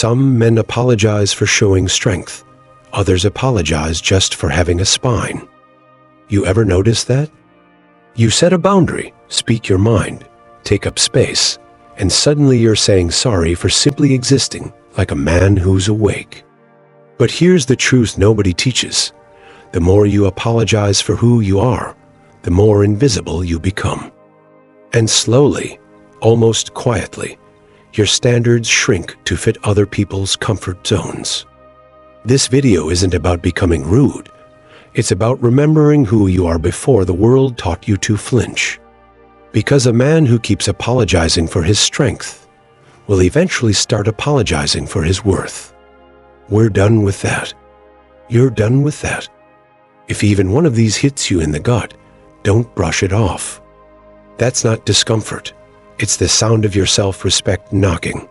Some men apologize for showing strength. Others apologize just for having a spine. You ever notice that? You set a boundary, speak your mind, take up space, and suddenly you're saying sorry for simply existing like a man who's awake. But here's the truth nobody teaches. The more you apologize for who you are, the more invisible you become. And slowly, almost quietly, your standards shrink to fit other people's comfort zones. This video isn't about becoming rude. It's about remembering who you are before the world taught you to flinch. Because a man who keeps apologizing for his strength will eventually start apologizing for his worth. We're done with that. You're done with that. If even one of these hits you in the gut, don't brush it off. That's not discomfort. It's the sound of your self-respect knocking.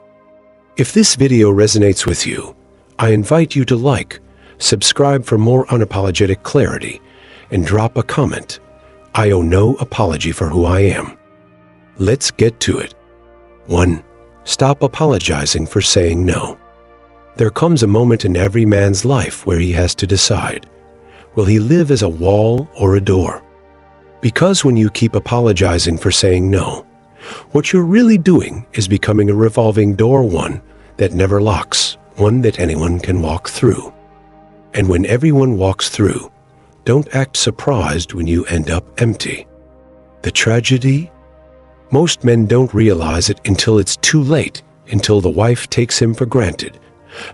If this video resonates with you, I invite you to like, subscribe for more unapologetic clarity, and drop a comment. I owe no apology for who I am. Let's get to it. 1. Stop apologizing for saying no. There comes a moment in every man's life where he has to decide, will he live as a wall or a door? Because when you keep apologizing for saying no, what you're really doing is becoming a revolving door, one that never locks, one that anyone can walk through. And when everyone walks through, don't act surprised when you end up empty. The tragedy? Most men don't realize it until it's too late, until the wife takes him for granted,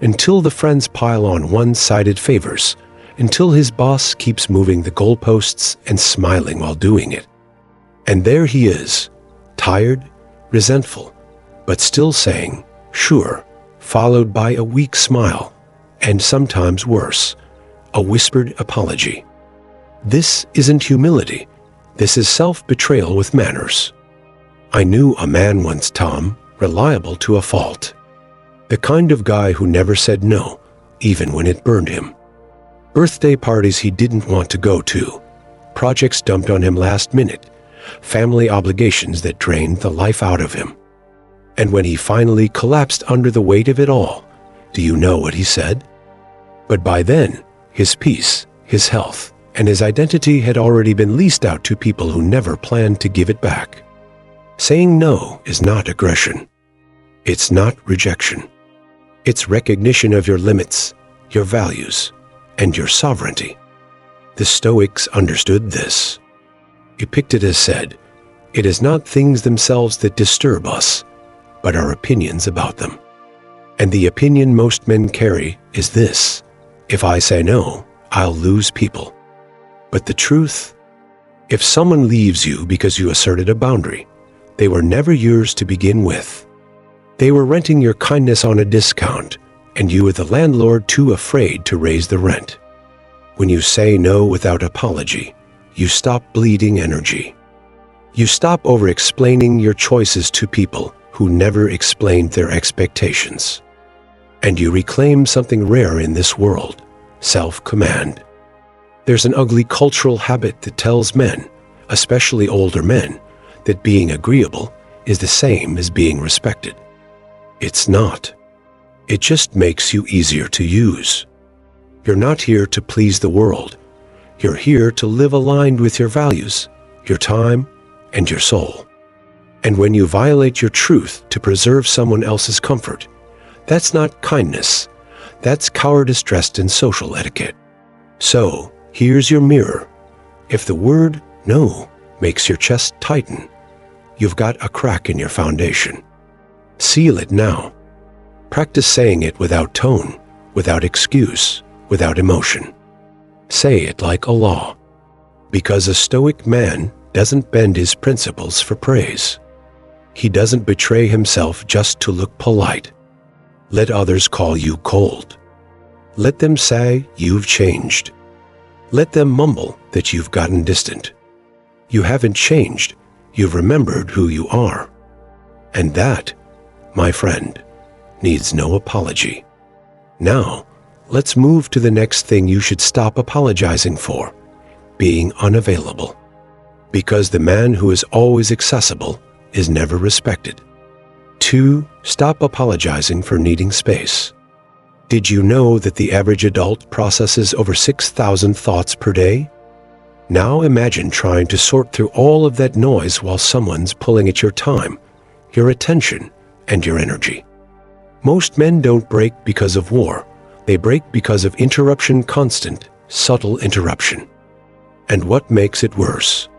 until the friends pile on one-sided favors, until his boss keeps moving the goalposts and smiling while doing it. And there he is, tired, resentful, but still saying, sure, followed by a weak smile, and sometimes worse, a whispered apology. This isn't humility. This is self-betrayal with manners. I knew a man once, Tom, reliable to a fault. The kind of guy who never said no, even when it burned him. Birthday parties he didn't want to go to, projects dumped on him last minute, family obligations that drained the life out of him. And when he finally collapsed under the weight of it all, do you know what he said? But by then, his peace, his health, and his identity had already been leased out to people who never planned to give it back. Saying no is not aggression. It's not rejection. It's recognition of your limits, your values, and your sovereignty. The Stoics understood this. Epictetus said, "It is not things themselves that disturb us, but our opinions about them." And the opinion most men carry is this: if I say no, I'll lose people. But the truth? If someone leaves you because you asserted a boundary, they were never yours to begin with. They were renting your kindness on a discount, and you were the landlord too afraid to raise the rent. When you say no without apology, you stop bleeding energy. You stop over-explaining your choices to people who never explained their expectations. And you reclaim something rare in this world: self-command. There's an ugly cultural habit that tells men, especially older men, that being agreeable is the same as being respected. It's not. It just makes you easier to use. You're not here to please the world. You're here to live aligned with your values, your time, and your soul. And when you violate your truth to preserve someone else's comfort, that's not kindness. That's cowardice dressed in social etiquette. So, here's your mirror. If the word no makes your chest tighten, you've got a crack in your foundation. Seal it now. Practice saying it without tone, without excuse, without emotion. Say it like a law. Because a Stoic man doesn't bend his principles for praise. He doesn't betray himself just to look polite. Let others call you cold. Let them say you've changed. Let them mumble that you've gotten distant. You haven't changed. You've remembered who you are. And that, my friend, needs no apology. Now, let's move to the next thing you should stop apologizing for: being unavailable. Because the man who is always accessible is never respected. 2. Stop apologizing for needing space. Did you know that the average adult processes over 6,000 thoughts per day? Now imagine trying to sort through all of that noise while someone's pulling at your time, your attention, and your energy. Most men don't break because of war. They break because of interruption, constant, subtle interruption. And what makes it worse?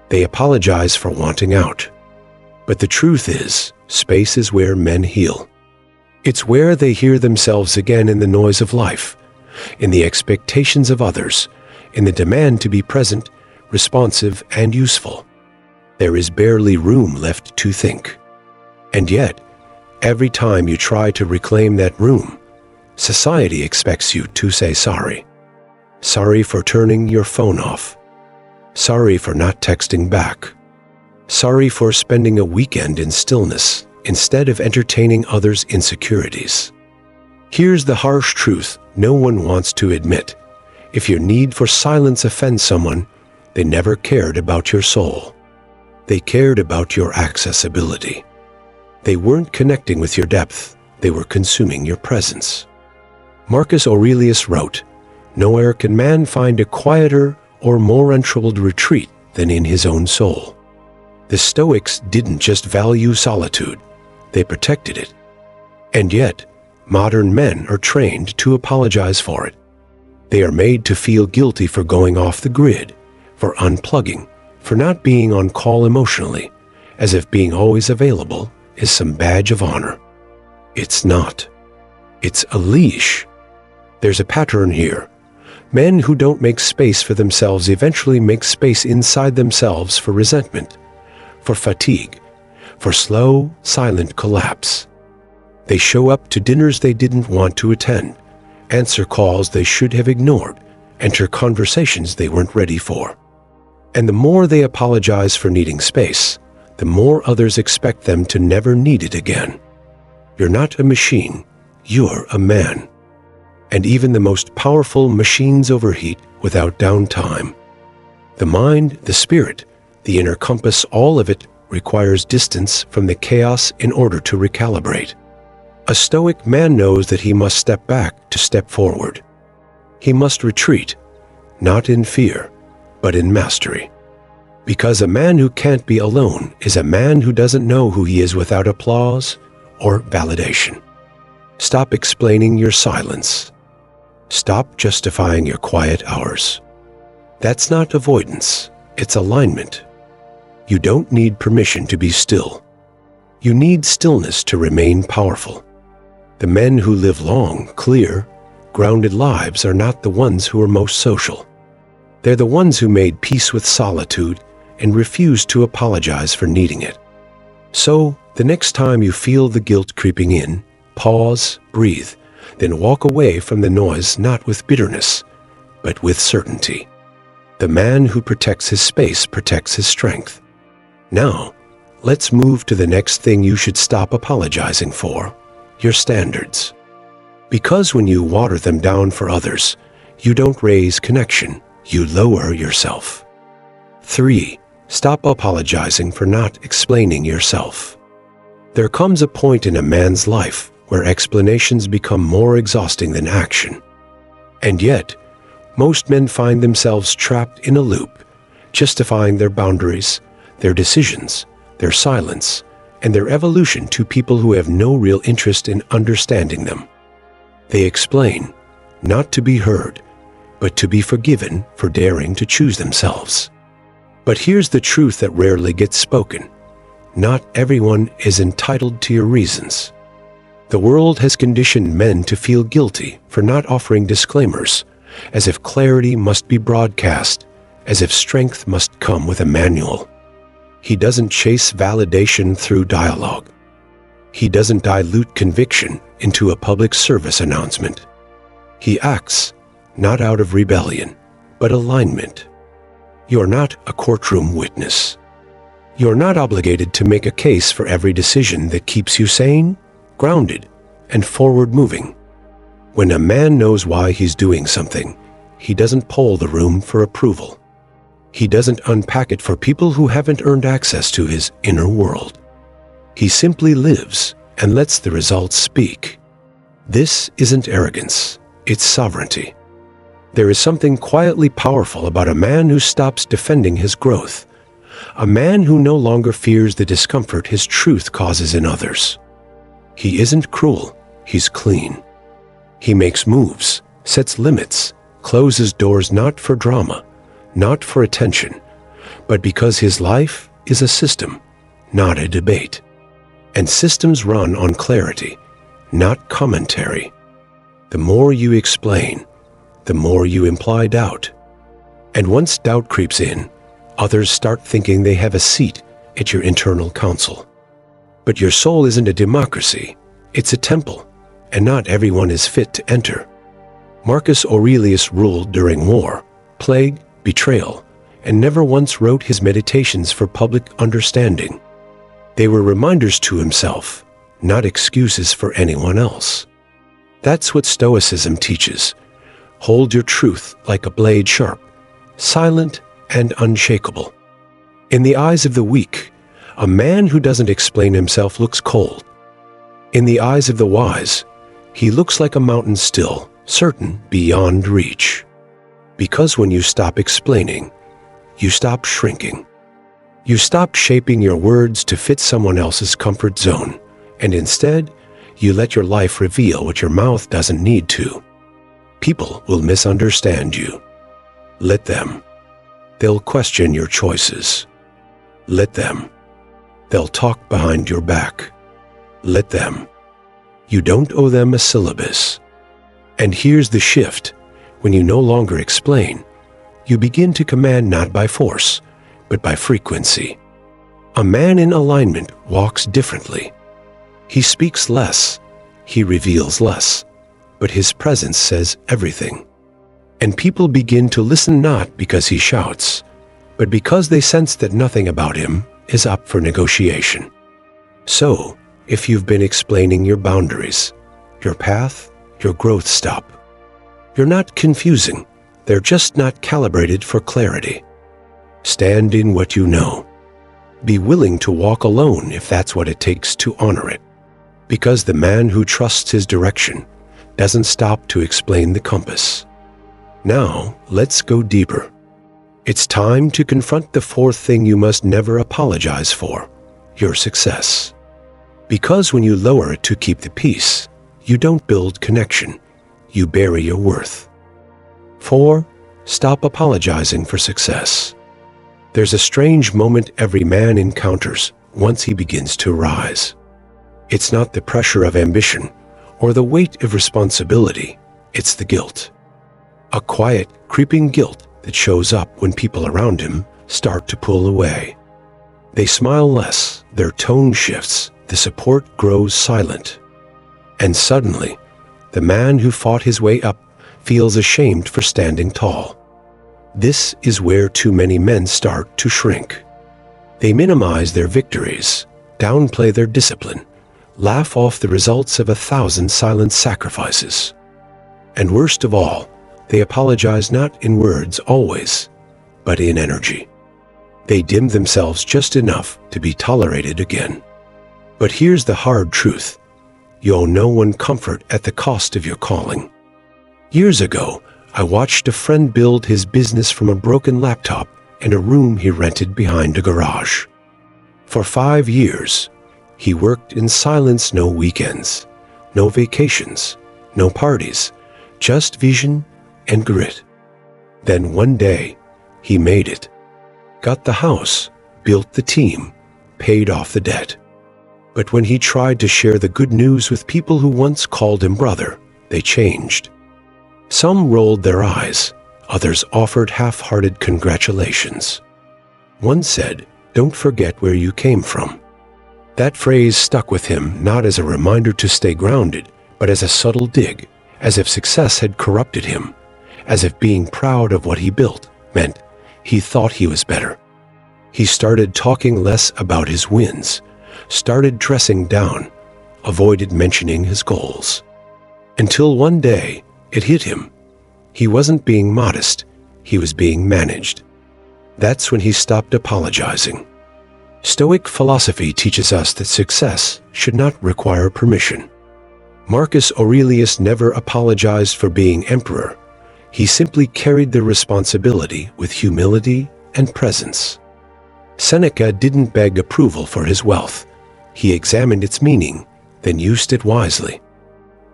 They apologize for wanting out. But the truth is, space is where men heal. It's where they hear themselves again in the noise of life, in the expectations of others, in the demand to be present, responsive, and useful. There is barely room left to think. And yet, every time you try to reclaim that room, society expects you to say sorry. Sorry for turning your phone off. Sorry for not texting back. Sorry for spending a weekend in stillness instead of entertaining others' insecurities. Here's the harsh truth no one wants to admit. If your need for silence offends someone, they never cared about your soul. They cared about your accessibility. They weren't connecting with your depth, they were consuming your presence. Marcus Aurelius wrote, "Nowhere can man find a quieter or more untroubled retreat than in his own soul." The Stoics didn't just value solitude, they protected it. And yet, modern men are trained to apologize for it. They are made to feel guilty for going off the grid, for unplugging, for not being on call emotionally, as if being always available is some badge of honor. It's not. It's a leash. There's a pattern here. Men who don't make space for themselves eventually make space inside themselves for resentment, for fatigue, for slow, silent collapse. They show up to dinners they didn't want to attend, answer calls they should have ignored, enter conversations they weren't ready for. And the more they apologize for needing space, the more others expect them to never need it again. You're not a machine, you're a man. And even the most powerful machines overheat without downtime. The mind, the spirit, the inner compass, all of it requires distance from the chaos in order to recalibrate. A Stoic man knows that he must step back to step forward. He must retreat, not in fear, but in mastery. Because a man who can't be alone is a man who doesn't know who he is without applause or validation. Stop explaining your silence. Stop justifying your quiet hours. That's not avoidance, it's alignment. You don't need permission to be still. You need stillness to remain powerful. The men who live long, clear, grounded lives are not the ones who are most social. They're the ones who made peace with solitude and refused to apologize for needing it. So, the next time you feel the guilt creeping in, pause, breathe, then walk away from the noise not with bitterness, but with certainty. The man who protects his space protects his strength. Now, let's move to the next thing you should stop apologizing for, your standards. Because when you water them down for others, you don't raise connection, you lower yourself. 3. Stop apologizing for not explaining yourself. There comes a point in a man's life where explanations become more exhausting than action. And yet, most men find themselves trapped in a loop, justifying their boundaries, their decisions, their silence, and their evolution to people who have no real interest in understanding them. They explain, not to be heard, but to be forgiven for daring to choose themselves. But here's the truth that rarely gets spoken. Not everyone is entitled to your reasons. The world has conditioned men to feel guilty for not offering disclaimers, as if clarity must be broadcast, as if strength must come with a manual. He doesn't chase validation through dialogue. He doesn't dilute conviction into a public service announcement. He acts, not out of rebellion, but alignment. You're not a courtroom witness. You're not obligated to make a case for every decision that keeps you sane, grounded, and forward-moving. When a man knows why he's doing something, he doesn't poll the room for approval. He doesn't unpack it for people who haven't earned access to his inner world. He simply lives and lets the results speak. This isn't arrogance, it's sovereignty. There is something quietly powerful about a man who stops defending his growth, a man who no longer fears the discomfort his truth causes in others. He isn't cruel, he's clean. He makes moves, sets limits, closes doors not for drama, not for attention, but because his life is a system, not a debate. And systems run on clarity, not commentary. The more you explain, the more you imply doubt. And once doubt creeps in, others start thinking they have a seat at your internal council. But your soul isn't a democracy, it's a temple, and not everyone is fit to enter. Marcus Aurelius ruled during war, plague, betrayal, and never once wrote his meditations for public understanding. They were reminders to himself, not excuses for anyone else. That's what Stoicism teaches. Hold your truth like a blade sharp, silent and unshakable. In the eyes of the weak, a man who doesn't explain himself looks cold. In the eyes of the wise, he looks like a mountain still, certain beyond reach. Because when you stop explaining, you stop shrinking. You stop shaping your words to fit someone else's comfort zone, and instead, you let your life reveal what your mouth doesn't need to. People will misunderstand you. Let them. They'll question your choices. Let them. They'll talk behind your back. Let them. You don't owe them a syllabus. And here's the shift. When you no longer explain, you begin to command not by force, but by frequency. A man in alignment walks differently. He speaks less, he reveals less, but his presence says everything. And people begin to listen not because he shouts, but because they sense that nothing about him is up for negotiation. So, if you've been explaining your boundaries, your path, your growth stop, you're not confusing, they're just not calibrated for clarity. Stand in what you know. Be willing to walk alone if that's what it takes to honor it. Because the man who trusts his direction doesn't stop to explain the compass. Now, let's go deeper. It's time to confront the fourth thing you must never apologize for, your success. Because when you lower it to keep the peace, you don't build connection, you bury your worth. 4. Stop apologizing for success. There's a strange moment every man encounters once he begins to rise. It's not the pressure of ambition or the weight of responsibility, it's the guilt. A quiet, creeping guilt that shows up when people around him start to pull away. They smile less, their tone shifts, the support grows silent. And suddenly, the man who fought his way up feels ashamed for standing tall. This is where too many men start to shrink. They minimize their victories, downplay their discipline, laugh off the results of 1,000 silent sacrifices. And worst of all, they apologize not in words always, but in energy. They dim themselves just enough to be tolerated again. But here's the hard truth. You owe no one comfort at the cost of your calling. Years ago, I watched a friend build his business from a broken laptop and a room he rented behind a garage. For 5 years, he worked in silence, no weekends, no vacations, no parties, just vision and grit. Then one day, he made it. Got the house, built the team, paid off the debt. But when he tried to share the good news with people who once called him brother, they changed. Some rolled their eyes, others offered half-hearted congratulations. One said, "Don't forget where you came from." That phrase stuck with him not as a reminder to stay grounded, but as a subtle dig, as if success had corrupted him, as if being proud of what he built meant he thought he was better. He started talking less about his wins, started dressing down, avoided mentioning his goals. Until one day, it hit him. He wasn't being modest, he was being managed. That's when he stopped apologizing. Stoic philosophy teaches us that success should not require permission. Marcus Aurelius never apologized for being emperor. He simply carried the responsibility with humility and presence. Seneca didn't beg approval for his wealth. He examined its meaning, then used it wisely.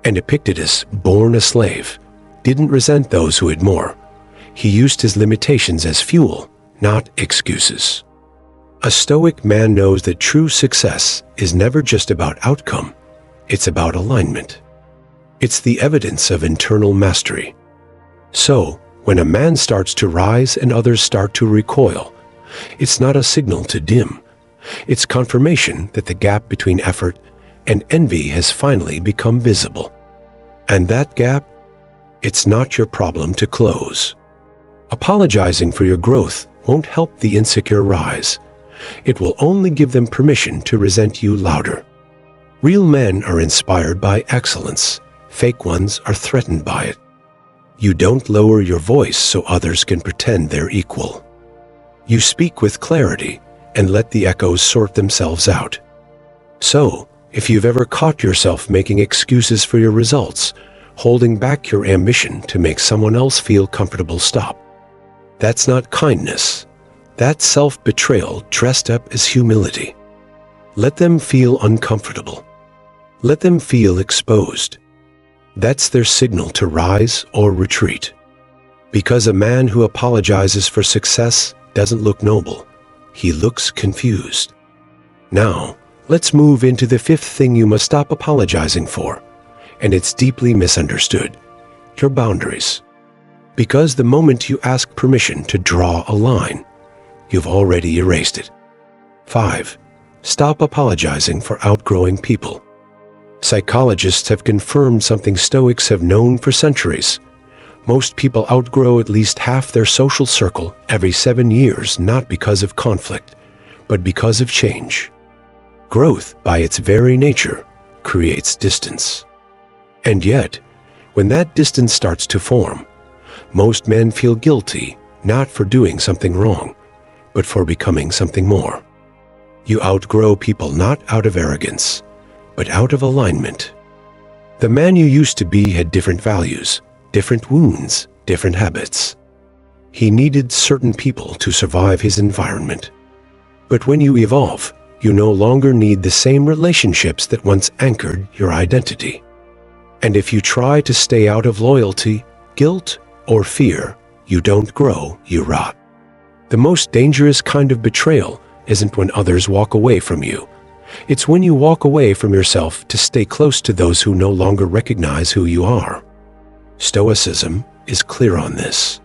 And Epictetus, born a slave, didn't resent those who had more. He used his limitations as fuel, not excuses. A Stoic man knows that true success is never just about outcome, it's about alignment. It's the evidence of internal mastery. So, when a man starts to rise and others start to recoil, it's not a signal to dim. It's confirmation that the gap between effort and envy has finally become visible. And that gap, it's not your problem to close. Apologizing for your growth won't help the insecure rise. It will only give them permission to resent you louder. Real men are inspired by excellence. Fake ones are threatened by it. You don't lower your voice so others can pretend they're equal. You speak with clarity and let the echoes sort themselves out. So, if you've ever caught yourself making excuses for your results, holding back your ambition to make someone else feel comfortable, stop. That's not kindness. That's self-betrayal dressed up as humility. Let them feel uncomfortable. Let them feel exposed. That's their signal to rise or retreat. Because a man who apologizes for success doesn't look noble. He looks confused. Now, let's move into the fifth thing you must stop apologizing for, and it's deeply misunderstood: your boundaries. Because the moment you ask permission to draw a line, you've already erased it. 5. Stop apologizing for outgrowing people. Psychologists have confirmed something Stoics have known for centuries. Most people outgrow at least half their social circle every 7 years, not because of conflict, but because of change. Growth, by its very nature, creates distance. And yet, when that distance starts to form, most men feel guilty, not for doing something wrong, but for becoming something more. You outgrow people not out of arrogance, but out of alignment. The man you used to be had different values, different wounds, different habits. He needed certain people to survive his environment. But when you evolve, you no longer need the same relationships that once anchored your identity. And if you try to stay out of loyalty, guilt, or fear, you don't grow, you rot. The most dangerous kind of betrayal isn't when others walk away from you. It's when you walk away from yourself to stay close to those who no longer recognize who you are. Stoicism is clear on this.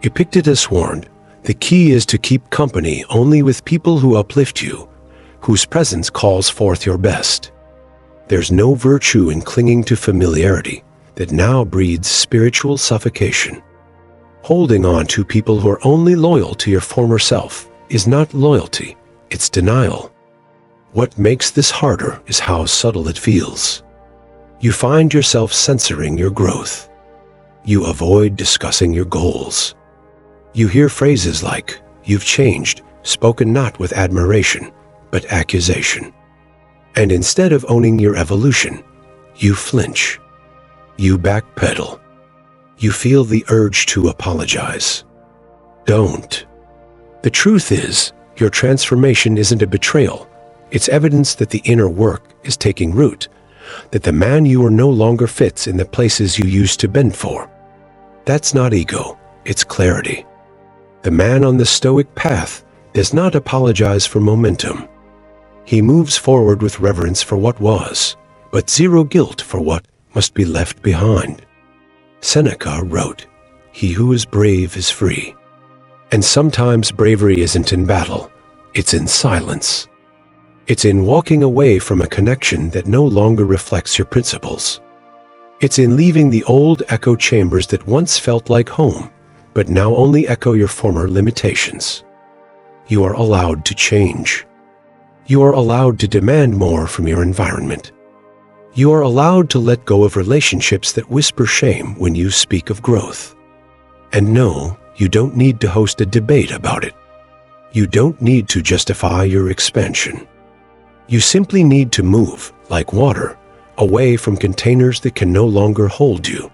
Epictetus warned, the key is to keep company only with people who uplift you, whose presence calls forth your best. There's no virtue in clinging to familiarity that now breeds spiritual suffocation. Holding on to people who are only loyal to your former self is not loyalty, it's denial. What makes this harder is how subtle it feels. You find yourself censoring your growth. You avoid discussing your goals. You hear phrases like, "You've changed," spoken not with admiration, but accusation. And instead of owning your evolution, you flinch. You backpedal. You feel the urge to apologize. Don't. The truth is, your transformation isn't a betrayal. It's evidence that the inner work is taking root, that the man you are no longer fits in the places you used to bend for. That's not ego, it's clarity. The man on the Stoic path does not apologize for momentum. He moves forward with reverence for what was, but zero guilt for what must be left behind. Seneca wrote, "He who is brave is free." And sometimes bravery isn't in battle, it's in silence. It's in walking away from a connection that no longer reflects your principles. It's in leaving the old echo chambers that once felt like home, but now only echo your former limitations. You are allowed to change. You are allowed to demand more from your environment. You are allowed to let go of relationships that whisper shame when you speak of growth. And no, you don't need to host a debate about it. You don't need to justify your expansion. You simply need to move, like water, away from containers that can no longer hold you.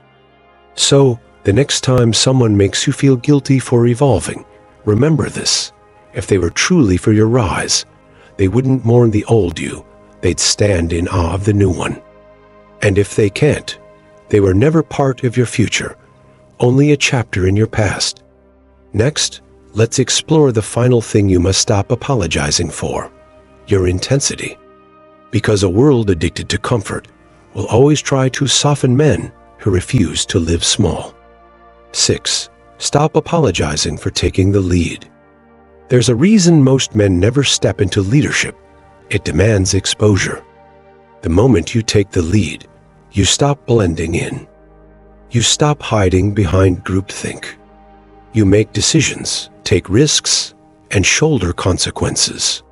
So, the next time someone makes you feel guilty for evolving, remember this. If they were truly for your rise, they wouldn't mourn the old you, they'd stand in awe of the new one. And if they can't, they were never part of your future, only a chapter in your past. Next, let's explore the final thing you must stop apologizing for: your intensity. Because a world addicted to comfort will always try to soften men who refuse to live small. 6. Stop apologizing for taking the lead. There's a reason most men never step into leadership. It demands exposure. The moment you take the lead, you stop blending in. You stop hiding behind groupthink. You make decisions, take risks, and shoulder consequences.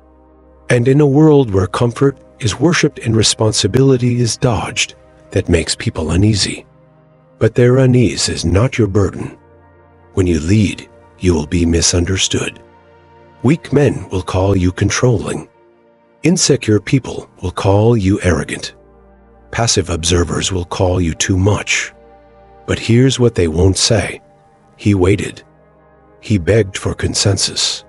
And in a world where comfort is worshipped and responsibility is dodged, that makes people uneasy. But their unease is not your burden. When you lead, you will be misunderstood. Weak men will call you controlling. Insecure people will call you arrogant. Passive observers will call you too much. But here's what they won't say. He waited. He begged for consensus.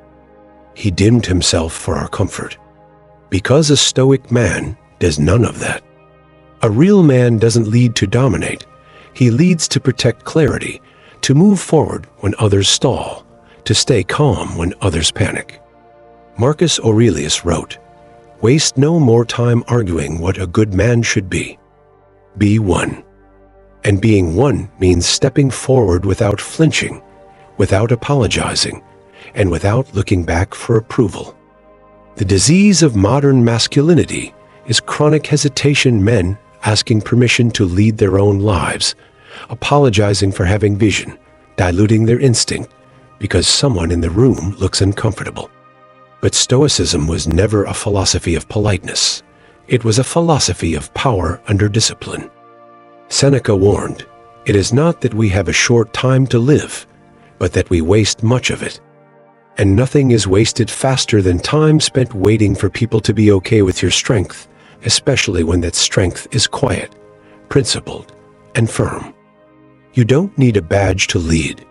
He dimmed himself for our comfort. Because a Stoic man does none of that. A real man doesn't lead to dominate. He leads to protect clarity, to move forward when others stall, to stay calm when others panic. Marcus Aurelius wrote, "Waste no more time arguing what a good man should be. Be one." And being one means stepping forward without flinching, without apologizing, and without looking back for approval. The disease of modern masculinity is chronic hesitation, men asking permission to lead their own lives, apologizing for having vision, diluting their instinct because someone in the room looks uncomfortable. But Stoicism was never a philosophy of politeness. It was a philosophy of power under discipline. Seneca warned, "It is not that we have a short time to live, but that we waste much of it." And nothing is wasted faster than time spent waiting for people to be okay with your strength, especially when that strength is quiet, principled, and firm. You don't need a badge to lead.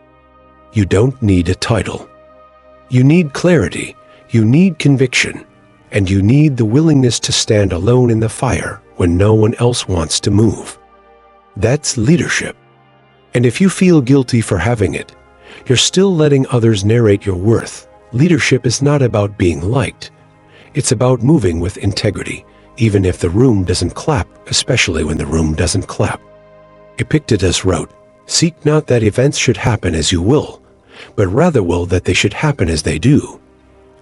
You don't need a title. You need clarity, you need conviction, and you need the willingness to stand alone in the fire when no one else wants to move. That's leadership. And if you feel guilty for having it, you're still letting others narrate your worth. Leadership is not about being liked. It's about moving with integrity, even if the room doesn't clap, especially when the room doesn't clap. Epictetus wrote, "Seek not that events should happen as you will, but rather will that they should happen as they do,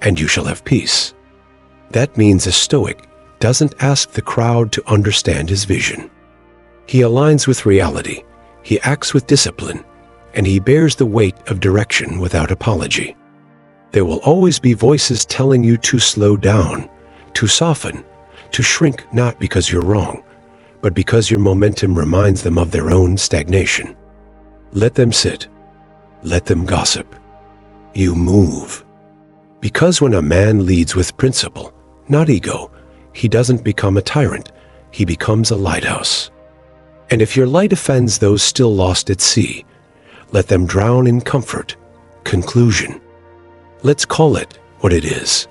and you shall have peace." That means a Stoic doesn't ask the crowd to understand his vision. He aligns with reality, he acts with discipline, and he bears the weight of direction without apology. There will always be voices telling you to slow down, to soften, to shrink, not because you're wrong, but because your momentum reminds them of their own stagnation. Let them sit. Let them gossip. You move. Because when a man leads with principle, not ego, he doesn't become a tyrant, he becomes a lighthouse. And if your light offends those still lost at sea, let them drown in comfort. Conclusion. Let's call it what it is.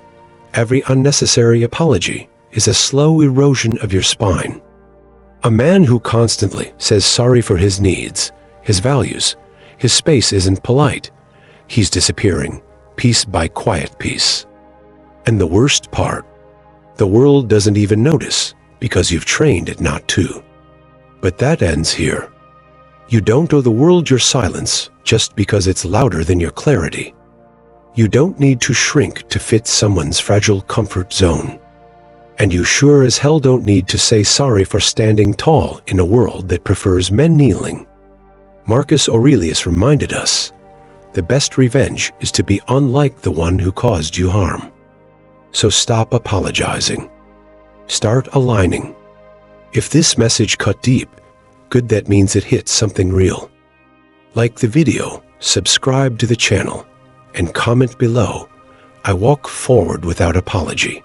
Every unnecessary apology is a slow erosion of your spine. A man who constantly says sorry for his needs, his values, his space isn't polite. He's disappearing, piece by quiet piece. And the worst part, the world doesn't even notice because you've trained it not to. But that ends here. You don't owe the world your silence just because it's louder than your clarity. You don't need to shrink to fit someone's fragile comfort zone. And you sure as hell don't need to say sorry for standing tall in a world that prefers men kneeling. Marcus Aurelius reminded us, the best revenge is to be unlike the one who caused you harm. So stop apologizing. Start aligning. If this message cut deep, good, that means it hit something real. Like the video, subscribe to the channel, and comment below, I walk forward without apology.